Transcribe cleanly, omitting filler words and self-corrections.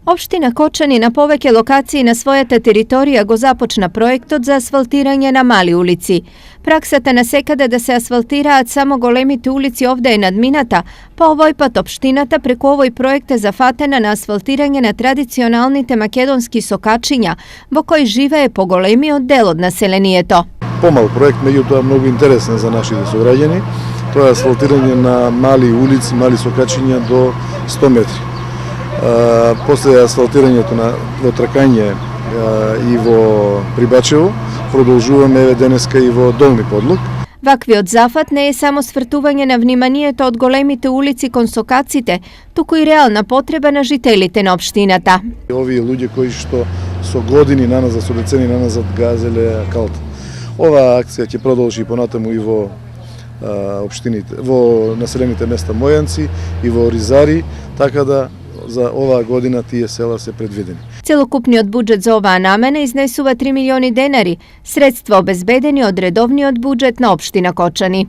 Opština Kočani na poveke lokaciji na својата територија го започна проектот за асфалтирање на мали улици. Праксата на секаде да се асфалтираат само големите улици овде е надмината, па овој пат општината преку овој проект е зафатена на асфалтирање на традиционалните македонски сокачиња, во кој живее поголемиот дел од населението. Помал проект, меѓутоа многу интересен за нашите сограѓани. Тоа е асфалтирање на мали улици, мали сокачиња до 100 метри. После асфалтирањето во Тракање и во Прибачево, продолжуваме денеска и во Долни Подлог. Ваквиот зафат не е само свртување на вниманието од големите улици кон сокаците, туку и реална потреба на жителите на општината. Овие луѓе кои што со години наназад, со децени наназад газеле калта. Оваа акција ќе продолжи и понатаму и во општините, во населените места Мојанци и во Оризари, така да за оваа година тие села се предвидени. Целокупниот буџет за оваа намена изнесува 3 милиони денари, средства обезбедени од редовниот буџет на општина Кочани.